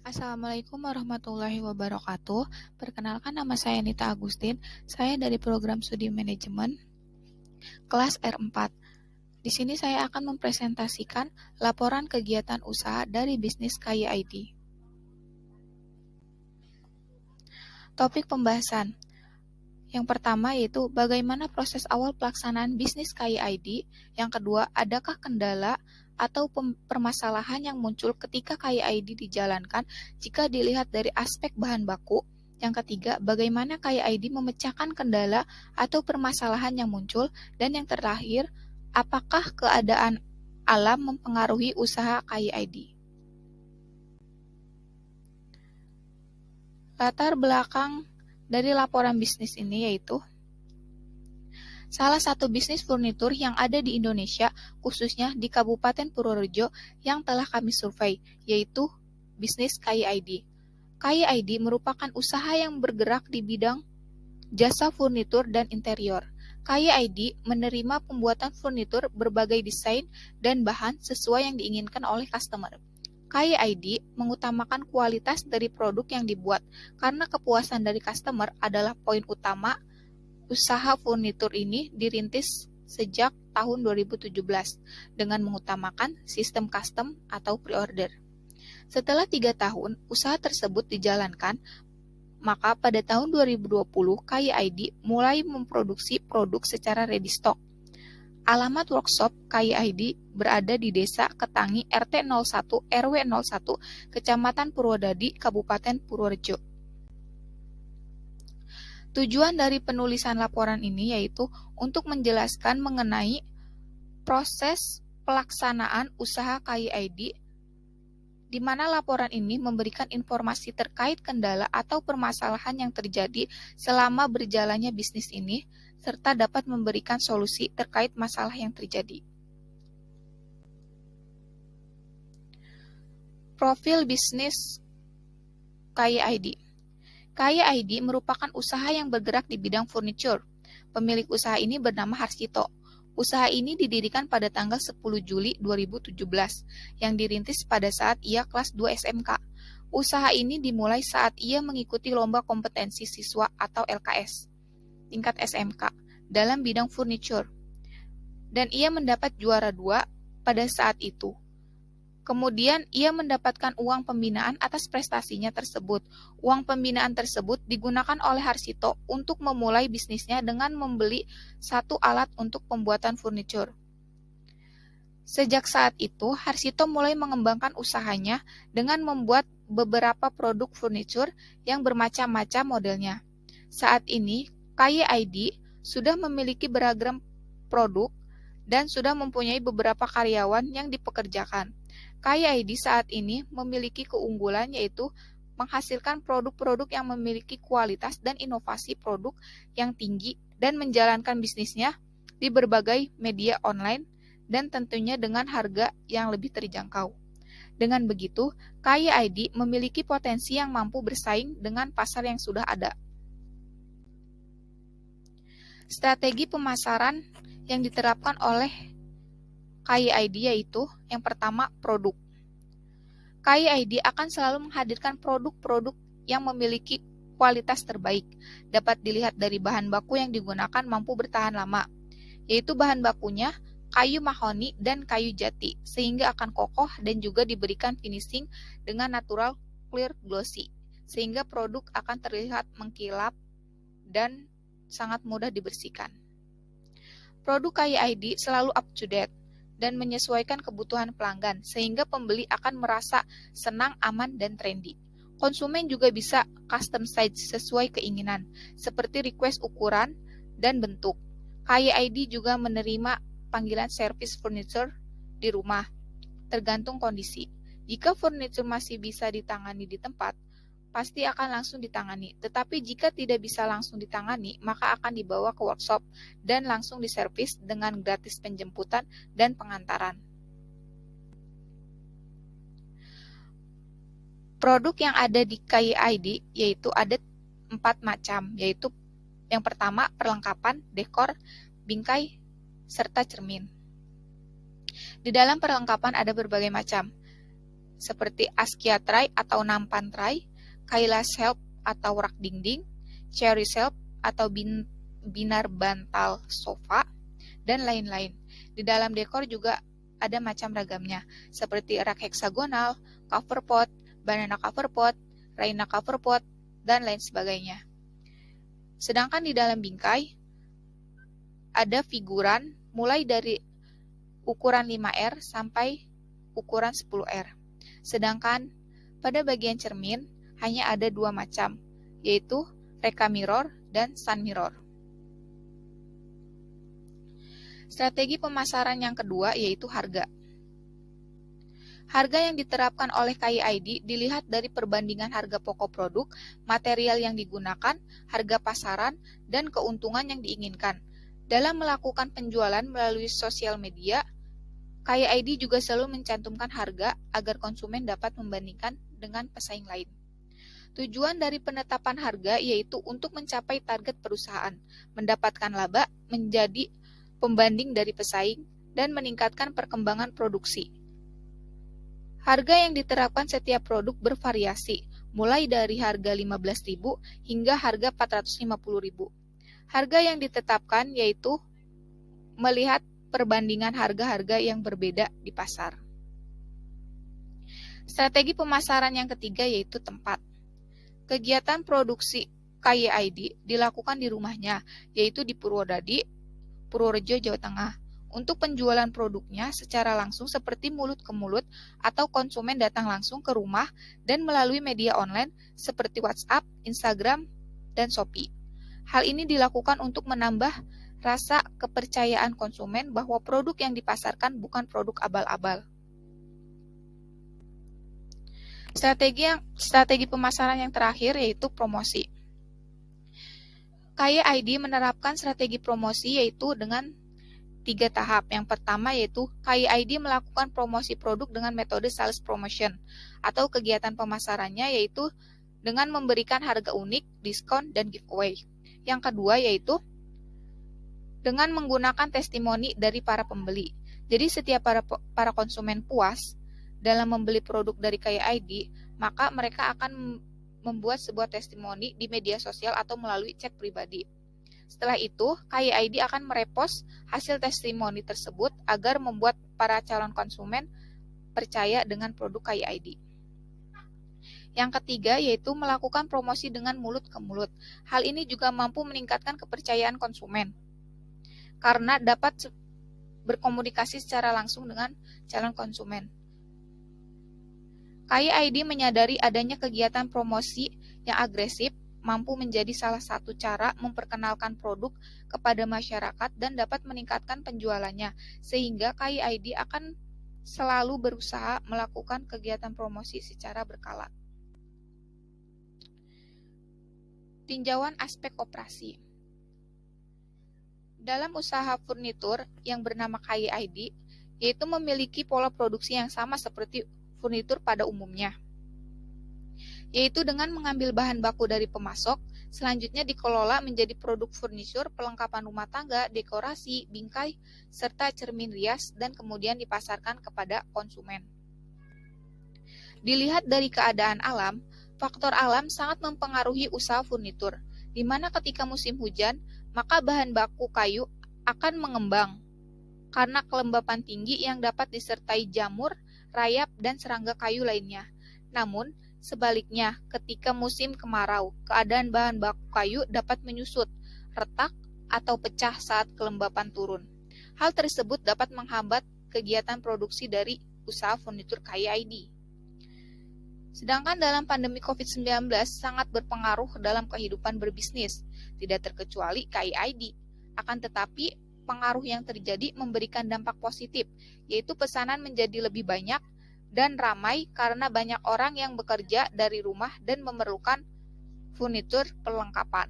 Assalamualaikum warahmatullahi wabarakatuh. Perkenalkan, nama saya Nita Agustin. Saya dari program studi manajemen kelas R4. Di sini saya akan mempresentasikan laporan kegiatan usaha dari bisnis KYID. Topik pembahasan yang pertama yaitu bagaimana proses awal pelaksanaan bisnis KYID. Yang kedua, adakah kendala atau permasalahan yang muncul ketika KYID dijalankan jika dilihat dari aspek bahan baku. Yang ketiga, bagaimana KYID memecahkan kendala atau permasalahan yang muncul. Dan yang terakhir, apakah keadaan alam mempengaruhi usaha KYID. Latar belakang dari laporan bisnis ini yaitu salah satu bisnis furnitur yang ada di Indonesia, khususnya di Kabupaten Purworejo yang telah kami survei, yaitu bisnis KYID. KYID merupakan usaha yang bergerak di bidang jasa furnitur dan interior. KYID menerima pembuatan furnitur berbagai desain dan bahan sesuai yang diinginkan oleh customer. KYID mengutamakan kualitas dari produk yang dibuat, karena kepuasan dari customer adalah poin utama. Usaha furnitur ini dirintis sejak tahun 2017 dengan mengutamakan sistem custom atau pre-order. Setelah 3 tahun usaha tersebut dijalankan, maka pada tahun 2020 KYID mulai memproduksi produk secara ready stock. Alamat workshop KYID berada di Desa Ketangi RT 01 RW 01 Kecamatan Purwodadi, Kabupaten Purworejo. Tujuan dari penulisan laporan ini yaitu untuk menjelaskan mengenai proses pelaksanaan usaha KYID, di mana laporan ini memberikan informasi terkait kendala atau permasalahan yang terjadi selama berjalannya bisnis ini, serta dapat memberikan solusi terkait masalah yang terjadi. Profil bisnis KYID. KYID merupakan usaha yang bergerak di bidang furniture. Pemilik usaha ini bernama Harsito. Usaha ini didirikan pada tanggal 10 Juli 2017, yang dirintis pada saat ia kelas 2 SMK. Usaha ini dimulai saat ia mengikuti lomba kompetensi siswa atau LKS tingkat SMK dalam bidang furniture. Dan ia mendapat juara 2 pada saat itu. Kemudian ia mendapatkan uang pembinaan atas prestasinya tersebut. Uang pembinaan tersebut digunakan oleh Harsito untuk memulai bisnisnya dengan membeli satu alat untuk pembuatan furniture. Sejak saat itu, Harsito mulai mengembangkan usahanya dengan membuat beberapa produk furniture yang bermacam-macam modelnya. Saat ini, KYID sudah memiliki beragam produk dan sudah mempunyai beberapa karyawan yang dipekerjakan. KYID saat ini memiliki keunggulan yaitu menghasilkan produk-produk yang memiliki kualitas dan inovasi produk yang tinggi dan menjalankan bisnisnya di berbagai media online dan tentunya dengan harga yang lebih terjangkau. Dengan begitu, KYID memiliki potensi yang mampu bersaing dengan pasar yang sudah ada. Strategi pemasaran yang diterapkan oleh KYID yaitu yang pertama, produk. KYID akan selalu menghadirkan produk-produk yang memiliki kualitas terbaik. Dapat dilihat dari bahan baku yang digunakan mampu bertahan lama, yaitu bahan bakunya kayu mahoni dan kayu jati, sehingga akan kokoh dan juga diberikan finishing dengan natural clear glossy, sehingga produk akan terlihat mengkilap dan sangat mudah dibersihkan. Produk KYID selalu up to date dan menyesuaikan kebutuhan pelanggan, sehingga pembeli akan merasa senang, aman, dan trendy. Konsumen juga bisa custom size sesuai keinginan, seperti request ukuran dan bentuk. KYID juga menerima panggilan servis furniture di rumah, tergantung kondisi. Jika furniture masih bisa ditangani di tempat, pasti akan langsung ditangani. Tetapi jika tidak bisa langsung ditangani, maka akan dibawa ke workshop dan langsung diservis dengan gratis penjemputan dan pengantaran. Produk yang ada di KYID yaitu ada 4 macam, yaitu yang pertama perlengkapan, dekor, bingkai, serta cermin. Di dalam perlengkapan ada berbagai macam. seperti Askia Tray atau Nampan Tray, Kaila Shelf atau rak dinding, Cherry Shelf atau binar bantal sofa, dan lain-lain. Di dalam dekor juga ada macam ragamnya, seperti rak heksagonal, cover pot, banana cover pot, Raina cover pot, dan lain sebagainya. Sedangkan di dalam bingkai ada figuran mulai dari ukuran 5R sampai ukuran 10R. Sedangkan pada bagian cermin hanya ada dua macam, yaitu Reka Mirror dan Sun Mirror. Strategi pemasaran yang kedua yaitu harga. Harga yang diterapkan oleh KIID dilihat dari perbandingan harga pokok produk, material yang digunakan, harga pasaran, dan keuntungan yang diinginkan. Dalam melakukan penjualan melalui sosial media, KIID juga selalu mencantumkan harga agar konsumen dapat membandingkan dengan pesaing lain. Tujuan dari penetapan harga yaitu untuk mencapai target perusahaan, mendapatkan laba, menjadi pembanding dari pesaing, dan meningkatkan perkembangan produksi. Harga yang diterapkan setiap produk bervariasi, mulai dari harga 15.000 hingga harga 450.000. Harga yang ditetapkan yaitu melihat perbandingan harga-harga yang berbeda di pasar. Strategi pemasaran yang ketiga yaitu tempat. Kegiatan produksi KIID dilakukan di rumahnya, yaitu di Purwodadi, Purworejo, Jawa Tengah. Untuk penjualan produknya secara langsung seperti mulut ke mulut atau konsumen datang langsung ke rumah dan melalui media online seperti WhatsApp, Instagram, dan Shopee. Hal ini dilakukan untuk menambah rasa kepercayaan konsumen bahwa produk yang dipasarkan bukan produk abal-abal. Strategi pemasaran yang terakhir yaitu promosi. KIID menerapkan strategi promosi yaitu dengan 3 tahap. Yang pertama yaitu KIID melakukan promosi produk dengan metode sales promotion atau kegiatan pemasarannya yaitu dengan memberikan harga unik, diskon, dan giveaway. Yang kedua yaitu dengan menggunakan testimoni dari para pembeli. Jadi setiap para konsumen puas dalam membeli produk dari KIID, maka mereka akan membuat sebuah testimoni di media sosial atau melalui chat pribadi. Setelah itu, KIID akan merepost hasil testimoni tersebut agar membuat para calon konsumen percaya dengan produk KIID. Yang ketiga yaitu melakukan promosi dengan mulut ke mulut. Hal ini juga mampu meningkatkan kepercayaan konsumen karena dapat berkomunikasi secara langsung dengan calon konsumen. KIID menyadari adanya kegiatan promosi yang agresif mampu menjadi salah satu cara memperkenalkan produk kepada masyarakat dan dapat meningkatkan penjualannya, sehingga KIID akan selalu berusaha melakukan kegiatan promosi secara berkala. Tinjauan aspek operasi. Dalam usaha furnitur yang bernama KIID, yaitu memiliki pola produksi yang sama seperti furnitur pada umumnya, yaitu dengan mengambil bahan baku dari pemasok, selanjutnya dikelola menjadi produk furnitur, perlengkapan rumah tangga, dekorasi, bingkai, serta cermin rias, dan kemudian dipasarkan kepada konsumen. Dilihat dari keadaan alam, faktor alam sangat mempengaruhi usaha furnitur, di mana ketika musim hujan, maka bahan baku kayu akan mengembang karena kelembapan tinggi yang dapat disertai jamur, rayap, dan serangga kayu lainnya. Namun, sebaliknya, ketika musim kemarau, keadaan bahan baku kayu dapat menyusut, retak, atau pecah saat kelembapan turun. Hal tersebut dapat menghambat kegiatan produksi dari usaha furnitur KIID. Sedangkan dalam pandemi COVID-19 sangat berpengaruh dalam kehidupan berbisnis, tidak terkecuali KIID. Akan tetapi, pengaruh yang terjadi memberikan dampak positif, yaitu pesanan menjadi lebih banyak dan ramai karena banyak orang yang bekerja dari rumah dan memerlukan furnitur perlengkapan.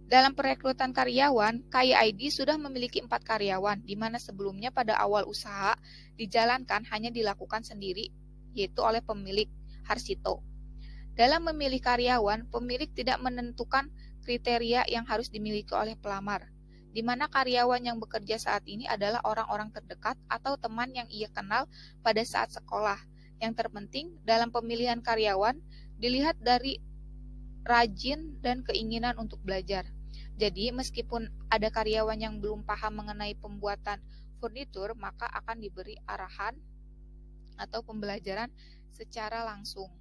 Dalam perekrutan karyawan, KIID sudah memiliki 4 karyawan, di mana sebelumnya pada awal usaha dijalankan hanya dilakukan sendiri, yaitu oleh pemilik Harsito. Dalam memilih karyawan, pemilik tidak menentukan kriteria yang harus dimiliki oleh pelamar. di mana karyawan yang bekerja saat ini adalah orang-orang terdekat atau teman yang ia kenal pada saat sekolah. Yang terpenting dalam pemilihan karyawan dilihat dari rajin dan keinginan untuk belajar. Jadi, meskipun ada karyawan yang belum paham mengenai pembuatan furnitur, maka akan diberi arahan atau pembelajaran secara langsung.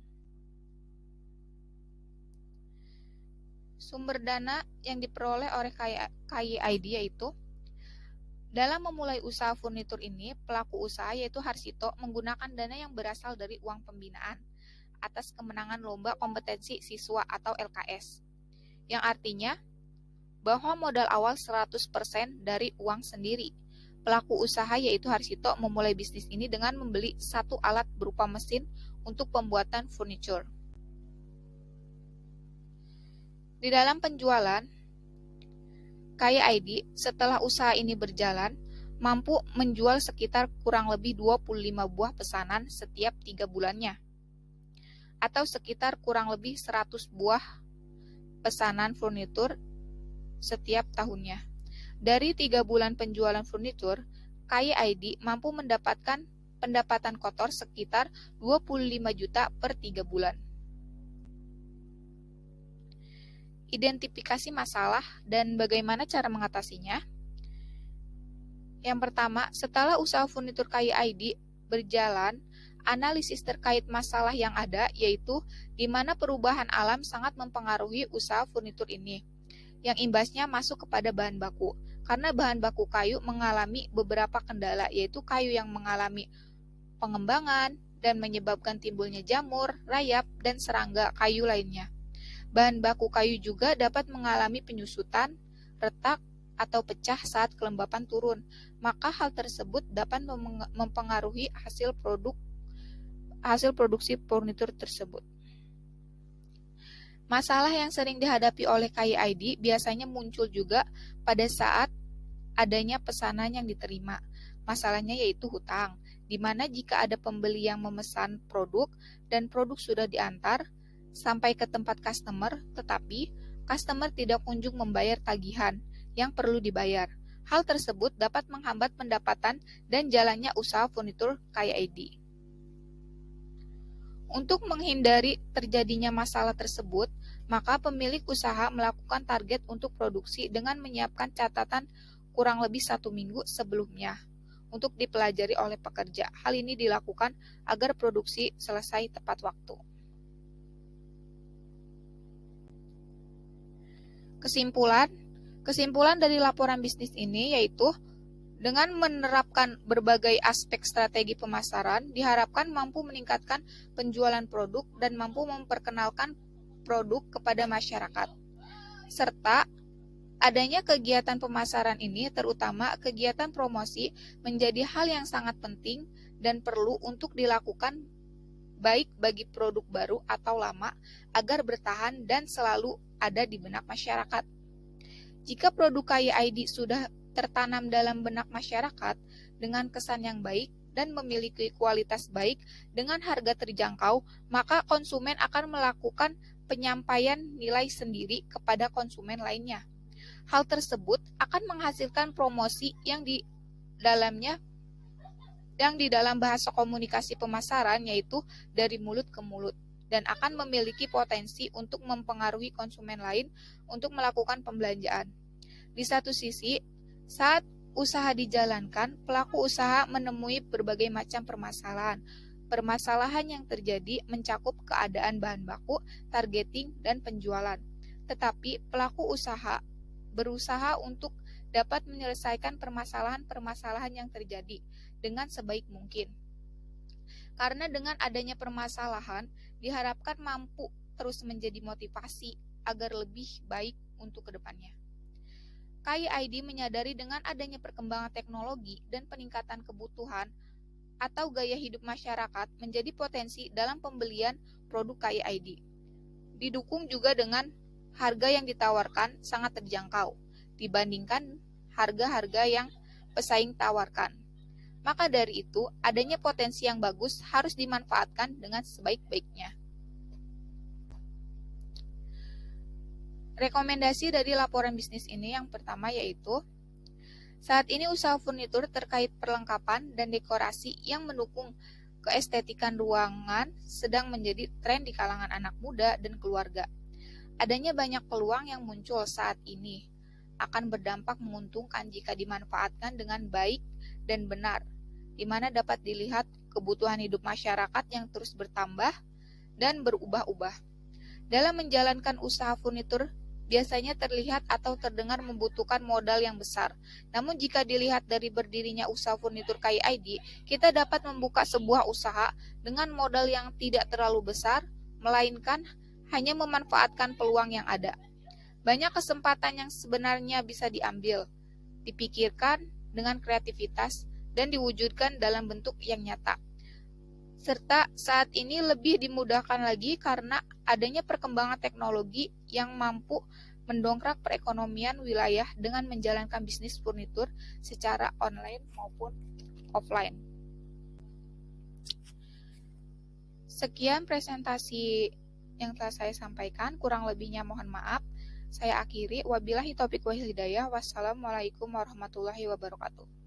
Sumber dana yang diperoleh oleh KYID yaitu dalam memulai usaha furnitur ini, pelaku usaha yaitu Harsito menggunakan dana yang berasal dari uang pembinaan atas kemenangan lomba kompetensi siswa atau LKS, yang artinya bahwa modal awal 100% dari uang sendiri. Pelaku usaha yaitu Harsito memulai bisnis ini dengan membeli satu alat berupa mesin untuk pembuatan furnitur. Di dalam penjualan, KYID setelah usaha ini berjalan, mampu menjual sekitar kurang lebih 25 buah pesanan setiap 3 bulannya, atau sekitar kurang lebih 100 buah pesanan furnitur setiap tahunnya. Dari 3 bulan penjualan furnitur, KYID mampu mendapatkan pendapatan kotor sekitar 25 juta per 3 bulan. Identifikasi masalah dan bagaimana cara mengatasinya. Yang pertama, setelah usaha furnitur KYID berjalan, analisis terkait masalah yang ada yaitu di mana perubahan alam sangat mempengaruhi usaha furnitur ini, yang imbasnya masuk kepada bahan baku. Karena bahan baku kayu mengalami beberapa kendala, yaitu kayu yang mengalami pengembangan dan menyebabkan timbulnya jamur, rayap, dan serangga kayu lainnya. Bahan baku kayu juga dapat mengalami penyusutan, retak, atau pecah saat kelembapan turun, maka hal tersebut dapat mempengaruhi hasil produksi furnitur tersebut. Masalah yang sering dihadapi oleh KYID biasanya muncul juga pada saat adanya pesanan yang diterima. Masalahnya yaitu hutang, di mana jika ada pembeli yang memesan produk dan produk sudah diantar sampai ke tempat customer, tetapi customer tidak kunjung membayar tagihan yang perlu dibayar. Hal tersebut dapat menghambat pendapatan dan jalannya usaha furnitur KYID. Untuk menghindari terjadinya masalah tersebut, maka pemilik usaha melakukan target untuk produksi dengan menyiapkan catatan kurang lebih 1 minggu sebelumnya untuk dipelajari oleh pekerja. Hal ini dilakukan agar produksi selesai tepat waktu. Kesimpulan dari laporan bisnis ini yaitu dengan menerapkan berbagai aspek strategi pemasaran, diharapkan mampu meningkatkan penjualan produk dan mampu memperkenalkan produk kepada masyarakat. Serta adanya kegiatan pemasaran ini, terutama kegiatan promosi, menjadi hal yang sangat penting dan perlu untuk dilakukan baik bagi produk baru atau lama agar bertahan dan selalu ada di benak masyarakat. Jika produk KYID sudah tertanam dalam benak masyarakat dengan kesan yang baik dan memiliki kualitas baik dengan harga terjangkau, maka konsumen akan melakukan penyampaian nilai sendiri kepada konsumen lainnya. Hal tersebut akan menghasilkan promosi yang di dalam bahasa komunikasi pemasaran yaitu dari mulut ke mulut, dan akan memiliki potensi untuk mempengaruhi konsumen lain untuk melakukan pembelanjaan. Di satu sisi, saat usaha dijalankan, pelaku usaha menemui berbagai macam permasalahan. Permasalahan yang terjadi mencakup keadaan bahan baku, targeting, dan penjualan. Tetapi pelaku usaha berusaha untuk dapat menyelesaikan permasalahan-permasalahan yang terjadi dengan sebaik mungkin. Karena dengan adanya permasalahan, diharapkan mampu terus menjadi motivasi agar lebih baik untuk kedepannya. KYID menyadari dengan adanya perkembangan teknologi dan peningkatan kebutuhan atau gaya hidup masyarakat menjadi potensi dalam pembelian produk KYID. Didukung juga dengan harga yang ditawarkan sangat terjangkau dibandingkan harga-harga yang pesaing tawarkan. Maka dari itu, adanya potensi yang bagus harus dimanfaatkan dengan sebaik-baiknya. Rekomendasi dari laporan bisnis ini yang pertama yaitu Saat ini usaha furnitur terkait perlengkapan dan dekorasi yang mendukung keestetikan ruangan sedang menjadi tren di kalangan anak muda dan keluarga. Adanya banyak peluang yang muncul saat ini akan berdampak menguntungkan jika dimanfaatkan dengan baik dan benar, di mana dapat dilihat kebutuhan hidup masyarakat yang terus bertambah dan berubah-ubah. Dalam menjalankan usaha furnitur, biasanya terlihat atau terdengar membutuhkan modal yang besar. Namun jika dilihat dari berdirinya usaha furnitur KIID, kita dapat membuka sebuah usaha dengan modal yang tidak terlalu besar, melainkan hanya memanfaatkan peluang yang ada. Banyak kesempatan yang sebenarnya bisa diambil, dipikirkan dengan kreativitas, dan diwujudkan dalam bentuk yang nyata. Serta saat ini lebih dimudahkan lagi karena adanya perkembangan teknologi yang mampu mendongkrak perekonomian wilayah dengan menjalankan bisnis furnitur secara online maupun offline. Sekian presentasi yang telah saya sampaikan, kurang lebihnya mohon maaf. Saya akhiri, wabillahi taufiq wal hidayah. Wassalamualaikum warahmatullahi wabarakatuh.